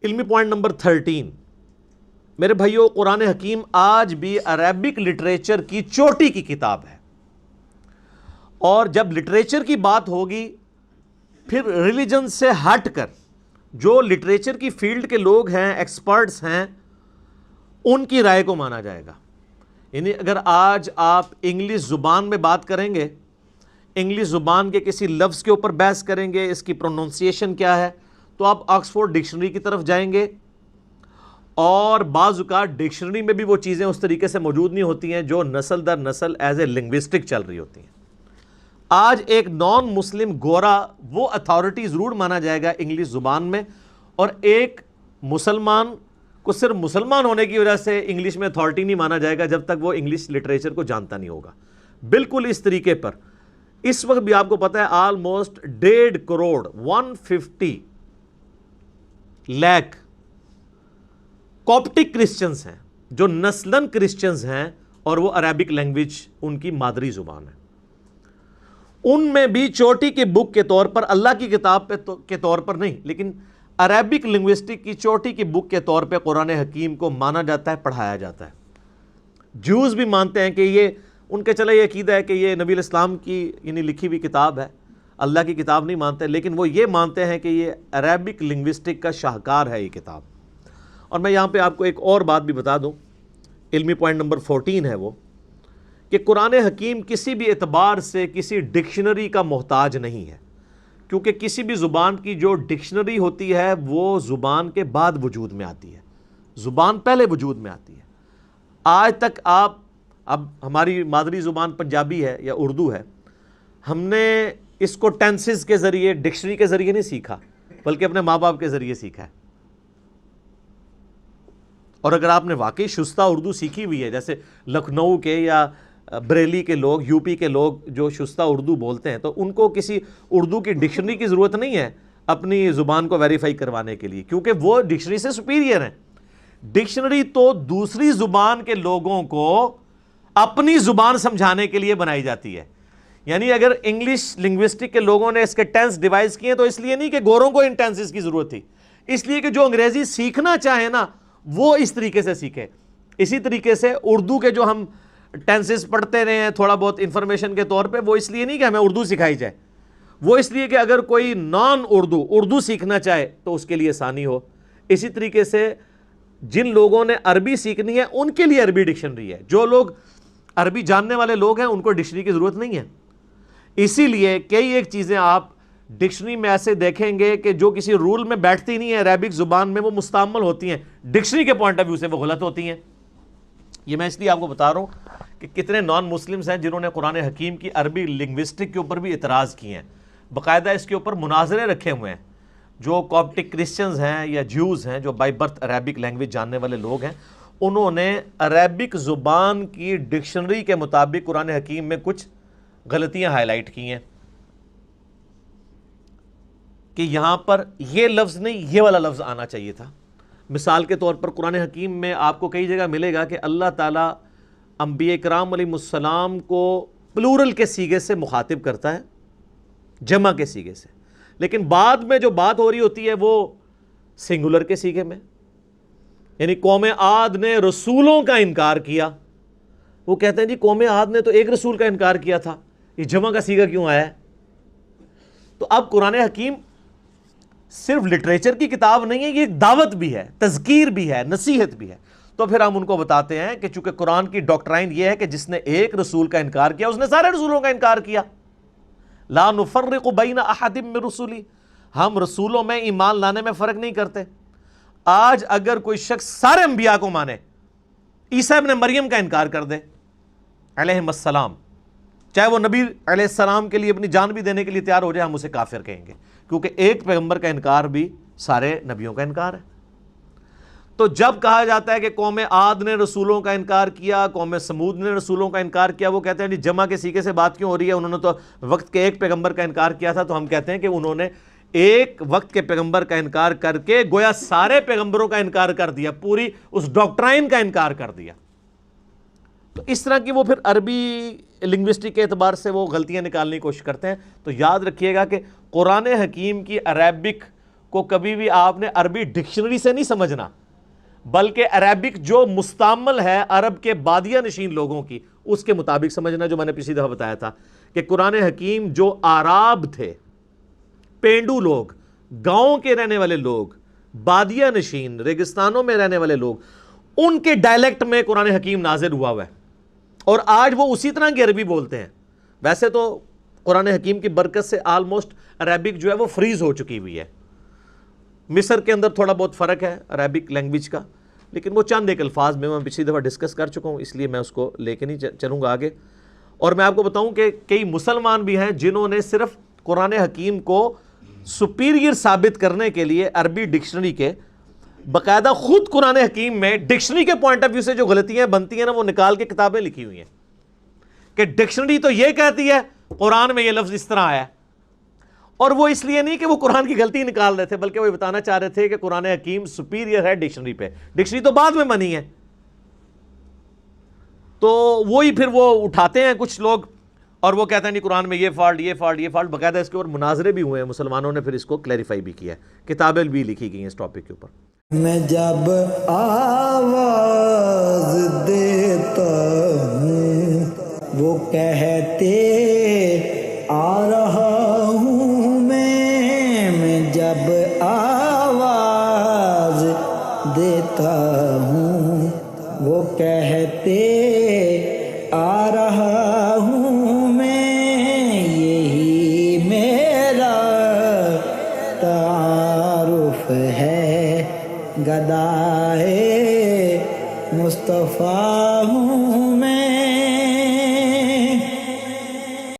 علمی point number 13، میرے بھائیو، قرآن حکیم آج بھی عربک لٹریچر کی چوٹی کی کتاب ہے، اور جب لٹریچر کی بات ہوگی پھر ریلیجن سے ہٹ کر جو لٹریچر کی فیلڈ کے لوگ ہیں، ایکسپرٹس ہیں، ان کی رائے کو مانا جائے گا۔ یعنی اگر آج آپ انگلش زبان میں بات کریں گے، انگلش زبان کے کسی لفظ کے اوپر بحث کریں گے، اس کی پروننسیشن کیا ہے، تو آپ آکسفورڈ ڈکشنری کی طرف جائیں گے، اور بعض اوقات ڈکشنری میں بھی وہ چیزیں اس طریقے سے موجود نہیں ہوتی ہیں جو نسل در نسل ایز اے لنگوسٹک چل رہی ہوتی ہیں۔ آج ایک نان مسلم گورا وہ اتھارٹی ضرور مانا جائے گا انگلش زبان میں، اور ایک مسلمان کو صرف مسلمان ہونے کی وجہ سے انگلش میں اتھارٹی نہیں مانا جائے گا جب تک وہ انگلش لٹریچر کو جانتا نہیں ہوگا۔ بالکل اس طریقے پر اس وقت بھی آپ کو پتا ہے آلموسٹ 1.5 کروڑ 150 لاکھ کوپٹک کرسچنز ہیں جو نسلاً کرسچنز ہیں، اور وہ عربک لینگویج ان کی مادری زبان ہے۔ ان میں بھی چوٹی کی بک کے طور پر، اللہ کی کتاب کے طور پر نہیں، لیکن عربک لنگوسٹک کی چوٹی کی بک کے طور پہ قرآن حکیم کو مانا جاتا ہے، پڑھایا جاتا ہے۔ جوز بھی مانتے ہیں کہ یہ ان کے چلے یہ عقیدہ ہے کہ یہ نبی علیہ السلام کی یعنی لکھی ہوئی کتاب ہے، اللہ کی کتاب نہیں مانتے، لیکن وہ یہ مانتے ہیں کہ یہ عربک لنگوسٹک کا شاہکار ہے یہ کتاب۔ اور میں یہاں پہ آپ کو ایک اور بات بھی بتا دوں، علمی پوائنٹ نمبر 14 ہے وہ، کہ قرآن حکیم کسی بھی اعتبار سے کسی ڈکشنری کا محتاج نہیں ہے، کیونکہ کسی بھی زبان کی جو ڈکشنری ہوتی ہے وہ زبان کے بعد وجود میں آتی ہے، زبان پہلے وجود میں آتی ہے۔ آج تک آپ، اب ہماری مادری زبان پنجابی ہے یا اردو ہے، ہم نے اس کو ٹینسز کے ذریعے، ڈکشنری کے ذریعے نہیں سیکھا، بلکہ اپنے ماں باپ کے ذریعے سیکھا ہے۔ اور اگر آپ نے واقعی شستہ اردو سیکھی ہوئی ہے، جیسے لکھنؤ کے یا بریلی کے لوگ، یو پی کے لوگ جو شستہ اردو بولتے ہیں، تو ان کو کسی اردو کی ڈکشنری کی ضرورت نہیں ہے اپنی زبان کو ویریفائی کروانے کے لیے، کیونکہ وہ ڈکشنری سے سپیریئر ہیں۔ ڈکشنری تو دوسری زبان کے لوگوں کو اپنی زبان سمجھانے کے لیے بنائی جاتی ہے۔ یعنی اگر انگلش لنگوسٹک کے لوگوں نے اس کے ٹینس ڈیوائز کیے تو اس لیے نہیں کہ گوروں کو ان ٹینسز کی ضرورت تھی، اس لیے کہ جو انگریزی سیکھنا چاہے نا وہ اس طریقے سے سیکھے۔ اسی طریقے سے اردو کے جو ہم ٹینسز پڑھتے رہے ہیں تھوڑا بہت انفارمیشن کے طور پہ، وہ اس لیے نہیں کہ ہمیں اردو سکھائی جائے، وہ اس لیے کہ اگر کوئی نان اردو سیکھنا چاہے تو اس کے لیے آسانی ہو۔ اسی طریقے سے جن لوگوں نے عربی سیکھنی ہے ان کے لیے عربی ڈکشنری ہے، جو لوگ عربی جاننے والے لوگ ہیں ان کو ڈکشنری کی ضرورت نہیں ہے۔ اسی لیے کئی ایک چیزیں آپ ڈکشنری میں ایسے دیکھیں گے کہ جو کسی رول میں بیٹھتی نہیں ہیں عربک زبان میں، وہ مستعمل ہوتی ہیں، ڈکشنری کے پوائنٹ آف ویو سے وہ غلط ہوتی ہیں۔ یہ میں اس لیے آپ کو بتا رہا ہوں کہ کتنے نان مسلمز ہیں جنہوں نے قرآن حکیم کی عربی لنگوسٹک کے اوپر بھی اعتراض کیے ہیں، باقاعدہ اس کے اوپر مناظرے رکھے ہوئے ہیں۔ جو کوپٹک کرسچنز ہیں یا جیوز ہیں جو بائی برتھ عربک لینگویج جاننے والے لوگ ہیں، انہوں نے عربک زبان کی ڈکشنری کے مطابق قرآن حکیم میں کچھ غلطیاں ہائی لائٹ کی ہیں کہ یہاں پر یہ لفظ نہیں، یہ والا لفظ آنا چاہیے تھا۔ مثال کے طور پر قرآن حکیم میں آپ کو کئی جگہ ملے گا کہ اللہ تعالیٰ انبیاء کرام علیہ السلام کو پلورل کے سیغے سے مخاطب کرتا ہے، جمع کے سیغے سے، لیکن بعد میں جو بات ہو رہی ہوتی ہے وہ سنگولر کے سیغے میں۔ یعنی قوم عاد نے رسولوں کا انکار کیا، وہ کہتے ہیں جی قوم عاد نے تو ایک رسول کا انکار کیا تھا، یہ جمع کا سیغہ کیوں آیا ہے؟ تو اب قرآن حکیم صرف لٹریچر کی کتاب نہیں ہے، یہ ایک دعوت بھی ہے، تذکیر بھی ہے، نصیحت بھی ہے۔ تو پھر ہم ان کو بتاتے ہیں کہ چونکہ قرآن کی ڈاکٹرائن یہ ہے کہ جس نے ایک رسول کا انکار کیا اس نے سارے رسولوں کا انکار کیا۔ لا نفرق بین احد من رسولی، ہم رسولوں میں ایمان لانے میں فرق نہیں کرتے۔ آج اگر کوئی شخص سارے انبیاء کو مانے، عیسیٰ ابن مریم کا انکار کر دے علیہم السلام، چاہے وہ نبی علیہ السلام کے لیے اپنی جان بھی دینے کے لیے تیار ہو جائے، ہم اسے کافر کہیں گے، کیونکہ ایک پیغمبر کا انکار بھی سارے نبیوں کا انکار ہے۔ تو جب کہا جاتا ہے کہ قوم عاد نے رسولوں کا انکار کیا، قوم سمود نے رسولوں کا انکار کیا، وہ کہتے ہیں جی جمع کے سیغے سے بات کیوں ہو رہی ہے، انہوں نے تو وقت کے ایک پیغمبر کا انکار کیا تھا۔ تو ہم کہتے ہیں کہ انہوں نے ایک وقت کے پیغمبر کا انکار کر کے گویا سارے پیغمبروں کا انکار کر دیا، پوری اس ڈاکٹرائن کا انکار کر دیا۔ تو اس طرح کی وہ پھر عربی لنگوسٹک کے اعتبار سے وہ غلطیاں نکالنے کی کوشش کرتے ہیں۔ تو یاد رکھیے گا کہ قرآن حکیم کی عربک کو کبھی بھی آپ نے عربی ڈکشنری سے نہیں سمجھنا، بلکہ عربک جو مستعمل ہے عرب کے بادیہ نشین لوگوں کی، اس کے مطابق سمجھنا، جو میں نے پچھلی دفعہ بتایا تھا کہ قرآن حکیم جو آراب تھے، پینڈو لوگ، گاؤں کے رہنے والے لوگ، بادیہ نشین ریگستانوں میں رہنے والے لوگ، ان کے ڈائلیکٹ میں قرآن حکیم نازل ہوا ہے، اور آج وہ اسی طرح کی عربی بولتے ہیں۔ ویسے تو قرآن حکیم کی برکت سے آلموسٹ عربک جو ہے وہ فریز ہو چکی ہوئی ہے۔ مصر کے اندر تھوڑا بہت فرق ہے عربک لینگویج کا، لیکن وہ چند ایک الفاظ میں پچھلی دفعہ ڈسکس کر چکا ہوں، اس لیے میں اس کو لے کے نہیں چلوں گا آگے۔ اور میں آپ کو بتاؤں کہ کئی مسلمان بھی ہیں جنہوں نے صرف قرآن حکیم کو سپیریئر ثابت کرنے کے لیے عربی ڈکشنری کے باقاعدہ خود قرآن حکیم میں ڈکشنری کے پوائنٹ آف ویو سے جو غلطیاں بنتی ہیں نا، وہ نکال کے کتابیں لکھی ہوئی ہیں کہ ڈکشنری تو یہ کہتی ہے قرآن میں یہ لفظ اس طرح آیا ہے، اور وہ اس لیے نہیں کہ وہ قرآن کی غلطی نکال رہے تھے، بلکہ وہ بتانا چاہ رہے تھے کہ قرآن حکیم سپیریئر ہے ڈکشنری پہ، ڈکشنری تو بعد میں بنی ہے۔ تو وہی پھر وہ اٹھاتے ہیں کچھ لوگ اور وہ کہتے ہیں نہیں قرآن میں یہ فالٹ، یہ فالٹ، یہ فالٹ، باقاعدہ اس کے اوپر مناظرے بھی ہوئے ہیں، مسلمانوں نے پھر اس کو کلیریفائی بھی کیا ہے، کتابیں بھی لکھی گئی ہیں اس ٹاپک کے اوپر۔ میں جب آواز دیتا ہوں وہ کہتے آ رہا ہوں میں جب آواز دیتا ہوں وہ کہتے آ رہا ہوں میں، یہی میرا تعارف ہے گدائے مصطفیٰ